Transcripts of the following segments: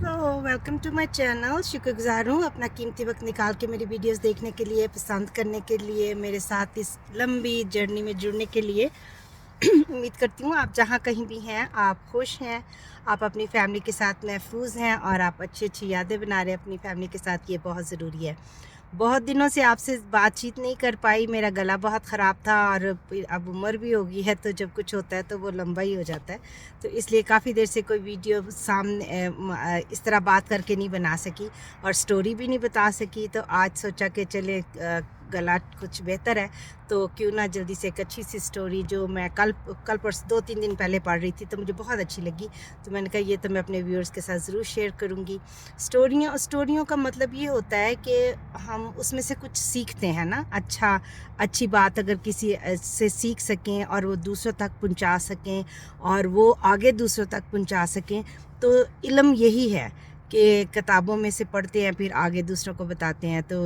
तो welcome to my channel. शुक्रगुजार हूँ अपना कीमती वक्त निकाल के मेरी वीडियोस देखने के लिए, पसंद करने के लिए, मेरे साथ इस लंबी जर्नी में जुड़ने के लिए। उम्मीद करती हूँ आप जहाँ कहीं भी हैं आप खुश हैं, आप अपनी फैमिली के साथ महफूज हैं और आप अच्छी अच्छी यादें बना रहे हैं अपनी फैमिली के साथ। ये बहुत ज़रूरी है। बहुत दिनों से आपसे बातचीत नहीं कर पाई, मेरा गला बहुत ख़राब था और अब उम्र भी हो गई है, तो जब कुछ होता है तो वो लंबा ही हो जाता है। तो इसलिए काफ़ी देर से कोई वीडियो सामने इस तरह बात करके नहीं बना सकी और स्टोरी भी नहीं बता सकी। तो आज सोचा कि चले गला कुछ बेहतर है तो क्यों ना जल्दी से एक अच्छी सी स्टोरी जो मैं कल परसों 2-3 दिन पहले पढ़ रही थी तो मुझे बहुत अच्छी लगी, तो मैंने कहा ये तो मैं अपने व्यूअर्स के साथ ज़रूर शेयर करूँगी। स्टोरियों का मतलब ये होता है कि हम उसमें से कुछ सीखते हैं ना, अच्छी बात अगर किसी से सीख सकें और वो दूसरों तक पहुंचा सकें और वो आगे दूसरों तक पहुंचा सकें, तो इल्म यही है कि किताबों में से पढ़ते हैं फिर आगे दूसरों को बताते हैं। तो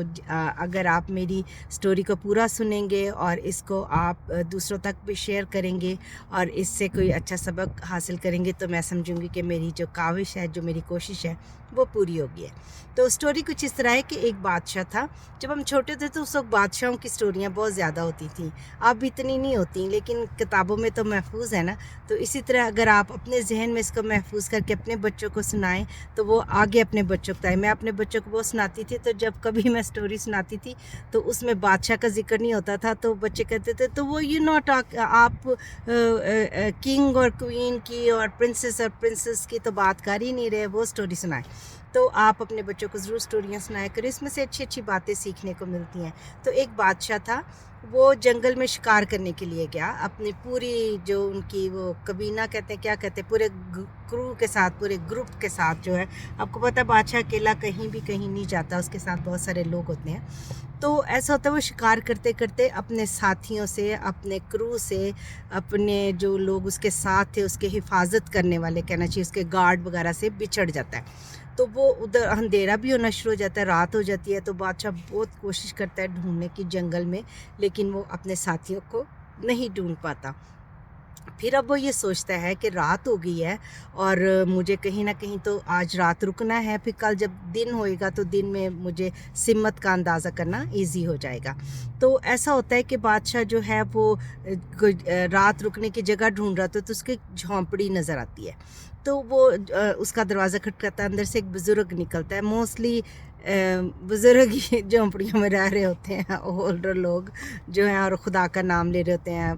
अगर आप मेरी स्टोरी को पूरा सुनेंगे और इसको आप दूसरों तक भी शेयर करेंगे और इससे कोई अच्छा सबक हासिल करेंगे तो मैं समझूंगी कि मेरी जो काविश है, जो मेरी कोशिश है, वो पूरी होगी है। तो स्टोरी कुछ इस तरह है कि एक बादशाह था। जब हम छोटे थे तो उस वक्त बादशाहों की स्टोरियाँ बहुत ज़्यादा होती थी, अब इतनी नहीं होती, लेकिन किताबों में तो महफूज है ना। तो इसी तरह अगर आप अपने जहन में इसको महफूज करके अपने बच्चों को सुनाएं तो वो आगे अपने बच्चों को बताएं। मैं अपने बच्चों को वो सुनाती थी, तो जब कभी मैं स्टोरी सुनाती थी तो उसमें बादशाह का जिक्र नहीं होता था, तो बच्चे कहते थे तो वो आप किंग और क्वीन की और प्रिंसेस की तो बात कर ही नहीं रहे, वो स्टोरी सुनाएं। तो आप अपने बच्चों को ज़रूर स्टोरियाँ सुनाया करें, इसमें से अच्छी अच्छी बातें सीखने को मिलती हैं। तो एक बादशाह था, वो जंगल में शिकार करने के लिए गया अपनी पूरी जो उनकी वो कबीना कहते हैं, क्या कहते हैं, पूरे क्रू के साथ, पूरे ग्रुप के साथ। जो है आपको पता है बादशाह अकेला कहीं नहीं जाता, उसके साथ बहुत सारे लोग होते हैं। तो ऐसा होता है वो शिकार करते करते अपने साथियों से, अपने क्रू से, अपने जो लोग उसके साथ थे, उसके हिफाजत करने वाले कहना चाहिए, उसके गार्ड वगैरह से बिछड़ जाता है। तो वो उधर अंधेरा भी होना शुरू हो जाता है, रात हो जाती है। तो बादशाह बहुत कोशिश करता है ढूंढने की जंगल में, लेकिन वो अपने साथियों को नहीं ढूंढ पाता। फिर अब वो ये सोचता है कि रात हो गई है और मुझे कहीं ना कहीं तो आज रात रुकना है, फिर कल जब दिन होएगा तो दिन में मुझे सिमत का अंदाज़ा करना इजी हो जाएगा। तो ऐसा होता है कि बादशाह जो है वो रात रुकने की जगह ढूंढ रहा था, तो उसकी झोंपड़ी नज़र आती है। तो वो उसका दरवाज़ा खटखटाता है, अंदर से एक बुज़ुर्ग निकलता है। मोस्टली बुज़ुर्ग ही झोंपड़ियों में रह रहे होते हैं, ओल्डर लोग जो हैं, और खुदा का नाम ले रहे होते हैं।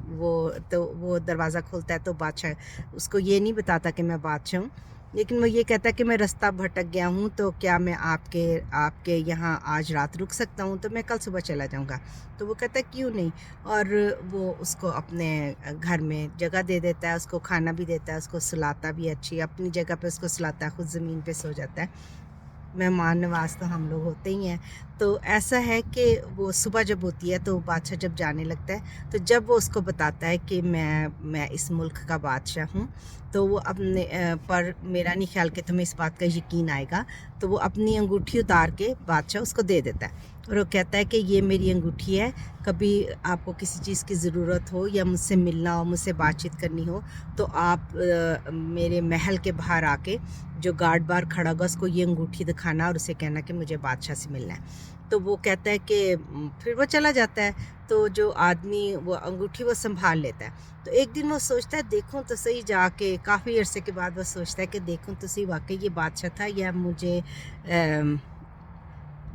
वो दरवाज़ा खोलता है तो बादशाह उसको ये नहीं बताता कि मैं बादशाह हूँ, लेकिन वो ये कहता है कि मैं रास्ता भटक गया हूँ, तो क्या मैं आपके यहाँ आज रात रुक सकता हूँ? तो मैं कल सुबह चला जाऊँगा। तो वो कहता है क्यों नहीं, और वो उसको अपने घर में जगह दे देता है, उसको खाना भी देता है, उसको सुलाता भी, अच्छी अपनी जगह पे उसको सुलाता है, ख़ुद ज़मीन पे सो जाता है। मेहमान नवाज तो हम लोग होते ही हैं। तो ऐसा है कि वो सुबह जब होती है तो बादशाह जब जाने लगता है, तो जब वो उसको बताता है कि मैं इस मुल्क का बादशाह हूँ, तो वो अपने पर मेरा नहीं ख्याल कि तुम्हें इस बात का यकीन आएगा, तो वो अपनी अंगूठी उतार के बादशाह उसको दे देता है और वो कहता है कि ये मेरी अंगूठी है, कभी आपको किसी चीज़ की ज़रूरत हो या मुझसे मिलना हो, मुझसे बातचीत करनी हो, तो आप मेरे महल के बाहर आके जो गार्ड बार खड़ा होगा उसको ये अंगूठी दिखाना और उसे कहना कि मुझे बादशाह से मिलना है। तो वो कहता है कि फिर वो चला जाता है। तो जो आदमी वो अंगूठी वो संभाल लेता है। तो एक दिन वो सोचता है देखूं तो सही, जाके काफ़ी अरसे के बाद वो सोचता है कि देखूं तो सही वाकई ये बादशाह था या मुझे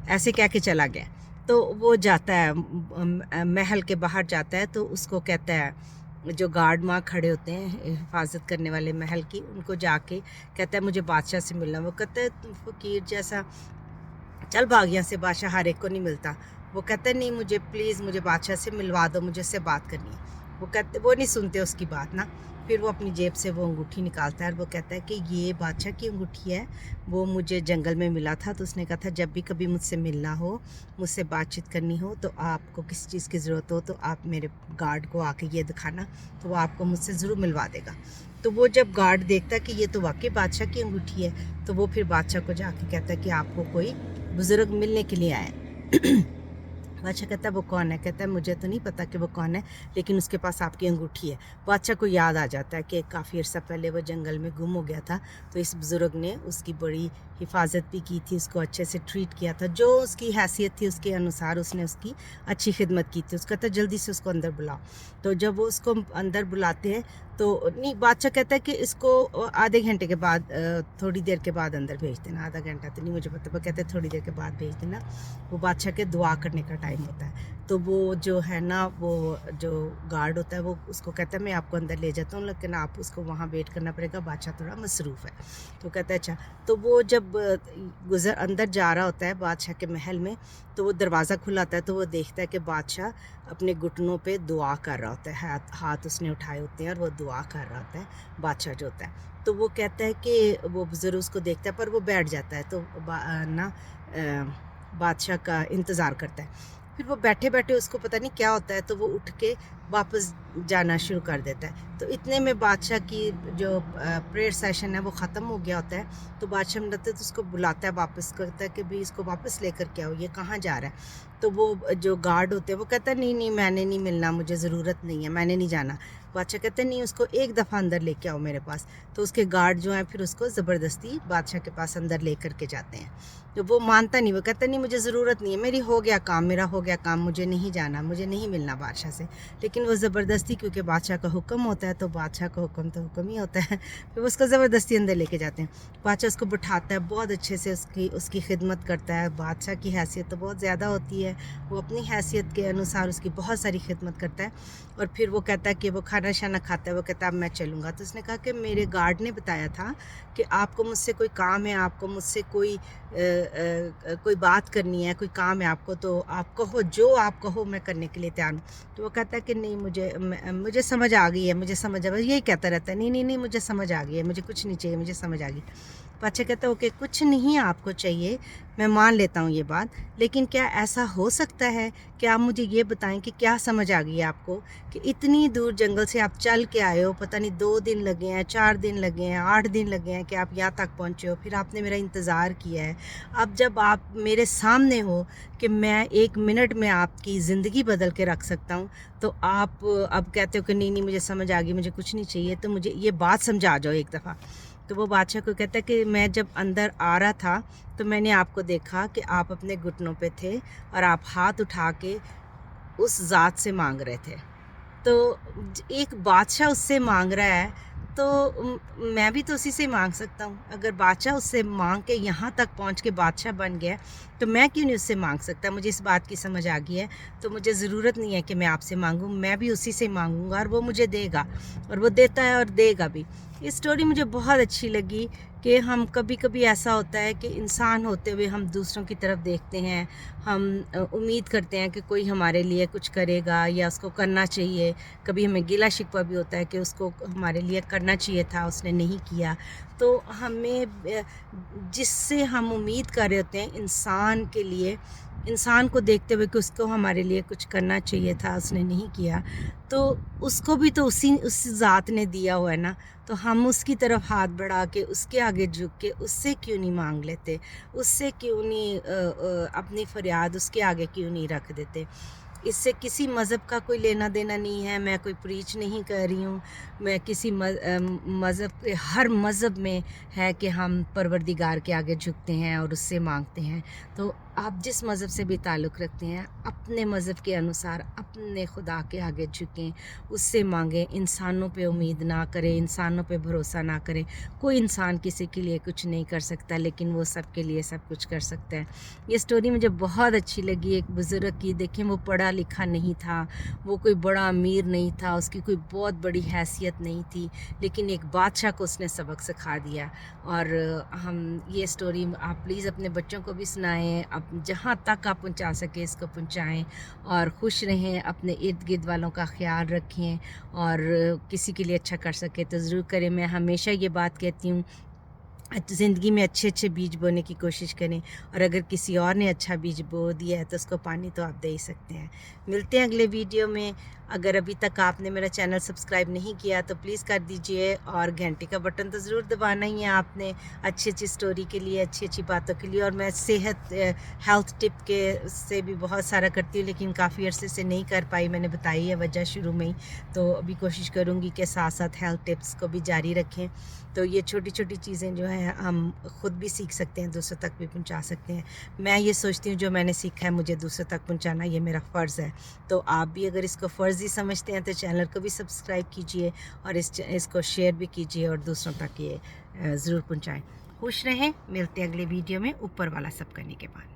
ऐसे कह के चला गया। तो वो जाता है महल के बाहर जाता है, तो उसको कहता है, जो गार्ड वहाँ खड़े होते हैं हिफाजत करने वाले महल की, उनको जाके कहता है मुझे बादशाह से मिलना। वो कहता है तुम फ़कीर जैसा, चल भाग यहाँ से, बादशाह हर एक को नहीं मिलता। वो कहता है नहीं, मुझे प्लीज़ मुझे बादशाह से मिलवा दो, मुझे उससे बात करनी है। वो नहीं सुनते उसकी बात ना। फिर वो अपनी जेब से वो अंगूठी निकालता है और वो कहता है कि ये बादशाह की अंगूठी है, वो मुझे जंगल में मिला था। तो उसने कहा था जब भी कभी मुझसे मिलना हो, मुझसे बातचीत करनी हो, तो आपको किसी चीज़ की ज़रूरत हो तो आप मेरे गार्ड को आके ये दिखाना, तो वो आपको मुझसे ज़रूर मिलवा देगा। तो वो जब गार्ड देखता है कि ये तो वाकई बादशाह की अंगूठी है, तो वो फिर बादशाह को जाके कहता है कि आपको कोई बुज़ुर्ग मिलने के लिए आए। बादशाह कहता है वो कौन है? कहता है मुझे तो नहीं पता कि वो कौन है, लेकिन उसके पास आपकी अंगूठी है। बादशाह को याद आ जाता है कि काफ़ी अर्सा पहले वो जंगल में गुम हो गया था, तो इस बुज़ुर्ग ने उसकी बड़ी हिफाजत भी की थी, उसको अच्छे से ट्रीट किया था, जो उसकी हैसियत थी उसके अनुसार उसने उसकी अच्छी खिदमत की थी। उसका कहता है जल्दी से उसको अंदर बुलाओ। तो जब वो उसको अंदर बुलाते हैं तो नहीं, बादशाह कहता है कि इसको आधे घंटे के बाद, थोड़ी देर के बाद अंदर भेज देना। आधा घंटा तो नहीं मुझे पता, वो कहते हैं थोड़ी देर के बाद भेज देना। वो बादशाह के दुआ करने का टाइम होता है। तो वो जो है ना, वो जो गार्ड होता है वो उसको कहता है मैं आपको अंदर ले जाता हूँ, लेकिन आप उसको वहाँ वेट करना पड़ेगा, बादशाह थोड़ा मसरूफ़ है। तो कहता है अच्छा। तो वो जब अंदर जा रहा होता है बादशाह के महल में, तो वो दरवाज़ा खुला होता है, तो वो देखता है कि बादशाह अपने घुटनों पे दुआ कर रहा होता है, हाथ उसने उठाए होते हैं और वो दुआ कर रहा होता है बादशाह जो होता है। तो वो कहता है कि वो बुज़ुर्ग उसको देखता है पर वो बैठ जाता है, तो बादशाह का इंतज़ार करता है। फिर वो बैठे बैठे उसको पता नहीं क्या होता है, तो वो उठ के वापस जाना शुरू कर देता है। तो इतने में बादशाह की जो प्रेयर सेशन है वो ख़त्म हो गया होता है। तो बादशाह मिलता है तो उसको बुलाता है वापस, कहता है कि भाई इसको वापस लेकर के आओ, ये कहाँ जा रहा है? तो वो जो गार्ड होते हैं वो कहता है नहीं नहीं, मैंने नहीं मिलना, मुझे ज़रूरत नहीं है, मैंने नहीं जाना। बादशाह कहते हैं नहीं, उसको एक दफ़ा अंदर लेके आओ मेरे पास। तो उसके गार्ड जो हैं फिर उसको ज़बरदस्ती बादशाह के पास अंदर ले करके जाते हैं। तो वो मानता नहीं, वो कहता नहीं मुझे ज़रूरत नहीं है, मेरी हो गया काम, मेरा हो गया काम, मुझे नहीं जाना, मुझे नहीं मिलना बादशाह से। लेकिन वो ज़बरदस्ती, क्योंकि बादशाह का हुक्म होता है, तो बादशाह का हुक्म तो हुक्म ही होता है, फिर उसको ज़बरदस्ती अंदर लेके जाते हैं। बादशाह उसको बिठाता है, बहुत अच्छे से उसकी खिदमत करता है। बादशाह की हैसियत तो बहुत ज़्यादा होती है, वो अपनी हैसियत के अनुसार उसकी बहुत सारी खिदमत करता है। और फिर वो कहता है कि वो खाना शाना खाता है, वो कहता है अब मैं चलूँगा। तो उसने कहा कि मेरे गार्ड ने बताया था कि आपको मुझसे कोई काम है, आपको मुझसे कोई बात करनी है, कोई काम है आपको, तो आप कहो, जो आप कहो मैं करने के लिए तैयार हूँ। तो वो कहता है कि नहीं, मुझे समझ आ गई है, मुझे समझ आ गई, यही कहता रहता है, नहीं नहीं नहीं मुझे समझ आ गई है, मुझे कुछ नहीं चाहिए, मुझे समझ आ गई। बादशाह कहता है ओके, कुछ नहीं आपको चाहिए, मैं मान लेता हूँ ये बात, लेकिन क्या ऐसा हो सकता है कि आप मुझे ये बताएं कि क्या समझ आ गई है आपको कि इतनी दूर जंगल से आप चल के आए हो, पता नहीं 2 दिन लगे हैं, 4 दिन लगे हैं, 8 दिन लगे हैं कि आप यहाँ तक पहुँचे हो, फिर आपने मेरा इंतज़ार किया है। अब जब आप मेरे सामने हो कि मैं 1 मिनट में आपकी ज़िंदगी बदल के रख सकता हूँ, तो आप अब कहते हो कि नहीं नहीं मुझे समझ आ गई, मुझे कुछ नहीं चाहिए, तो मुझे ये बात समझा जाओ एक दफ़ा। तो वो बादशाह को कहता है कि मैं जब अंदर आ रहा था तो मैंने आपको देखा कि आप अपने घुटनों पे थे और आप हाथ उठा के उस ज़ात से मांग रहे थे। तो एक बादशाह उससे मांग रहा है, तो मैं भी तो उसी से मांग सकता हूँ। अगर बादशाह उससे मांग के यहाँ तक पहुँच के बादशाह बन गया, तो मैं क्यों नहीं उससे मांग सकता? मुझे इस बात की समझ आ गई है, तो मुझे ज़रूरत नहीं है कि मैं आपसे मांगूँ, मैं भी उसी से मांगूँगा और वो मुझे देगा, और वो देता है और देगा भी। ये स्टोरी मुझे बहुत अच्छी लगी कि हम कभी कभी ऐसा होता है कि इंसान होते हुए हम दूसरों की तरफ देखते हैं, हम उम्मीद करते हैं कि कोई हमारे लिए कुछ करेगा या उसको करना चाहिए। कभी हमें गिला शिकवा भी होता है कि उसको हमारे लिए करना चाहिए था, उसने नहीं किया। तो हमें जिससे हम उम्मीद कर रहे होते हैं इंसान के लिए, इंसान को देखते हुए कि उसको हमारे लिए कुछ करना चाहिए था, उसने नहीं किया, तो उसको भी तो उस ज़ात ने दिया हुआ है ना, तो हम उसकी तरफ हाथ बढ़ा के उसके आगे झुक के उससे क्यों नहीं मांग लेते, उससे क्यों नहीं अपनी फरियाद उसके आगे क्यों नहीं रख देते। इससे किसी मज़हब का कोई लेना देना नहीं है, मैं कोई प्रीच नहीं कर रही हूँ, मैं किसी मज़हब के, हर मज़हब में है कि हम परवरदिगार के आगे झुकते हैं और उससे मांगते हैं। तो आप जिस मज़हब से भी ताल्लुक़ रखते हैं, अपने मज़हब के अनुसार अपने खुदा के आगे झुकें, उससे मांगें, इंसानों पे उम्मीद ना करें, इंसानों पे भरोसा ना करें। कोई इंसान किसी के लिए कुछ नहीं कर सकता, लेकिन वो सब के लिए सब कुछ कर सकता है। ये स्टोरी मुझे बहुत अच्छी लगी एक बुज़ुर्ग की। देखें, वो पढ़ा लिखा नहीं था, वो कोई बड़ा अमीर नहीं था, उसकी कोई बहुत बड़ी हैसियत नहीं थी, लेकिन एक बादशाह को उसने सबक सिखा दिया। और हम ये स्टोरी आप प्लीज़ अपने बच्चों को भी सुनाएं, अब जहाँ तक आप पहुँचा सके इसको पहुँचाएं, और खुश रहें, अपने इर्द गिर्द वालों का ख्याल रखें, और किसी के लिए अच्छा कर सके तो ज़रूर करें। मैं हमेशा ये बात कहती हूँ, ज़िंदगी में अच्छे अच्छे बीज बोने की कोशिश करें, और अगर किसी और ने अच्छा बीज बो दिया है तो उसको पानी तो आप दे ही सकते हैं। मिलते हैं अगले वीडियो में। اگر ابھی تک آپ نے میرا چینل سبسکرائب نہیں کیا تو پلیز کر دیجئے، اور گھنٹی کا بٹن تو ضرور دبانا ہی ہے آپ نے، اچھی اچھی سٹوری کے لیے، اچھی اچھی باتوں کے لیے. اور میں صحت ہیلتھ ٹپ کے سے بھی بہت سارا کرتی ہوں، لیکن کافی عرصے سے نہیں کر پائی. میں نے بتائی ہے وجہ شروع میں ہی، تو ابھی کوشش کروں گی کہ ساتھ ساتھ ہیلتھ ٹپس کو بھی جاری رکھیں. تو یہ چھوٹی چھوٹی چیزیں جو ہیں ہم خود بھی سیکھ سکتے ہیں، دوسروں تک بھی پہنچا سکتے ہیں. میں یہ سوچتی ہوں جو میں نے سیکھا ہے مجھے دوسروں تک پہنچانا یہ میرا فرض ہے. تو آپ بھی اگر اس کو فرض ہی سمجھتے ہیں تو چینل کو بھی سبسکرائب کیجئے، اور اس کو شیئر بھی کیجئے اور دوسروں تک یہ ضرور پہنچائیں. خوش رہیں، ملتے ہیں اگلے ویڈیو میں. اوپر والا سب کرنے کے بعد.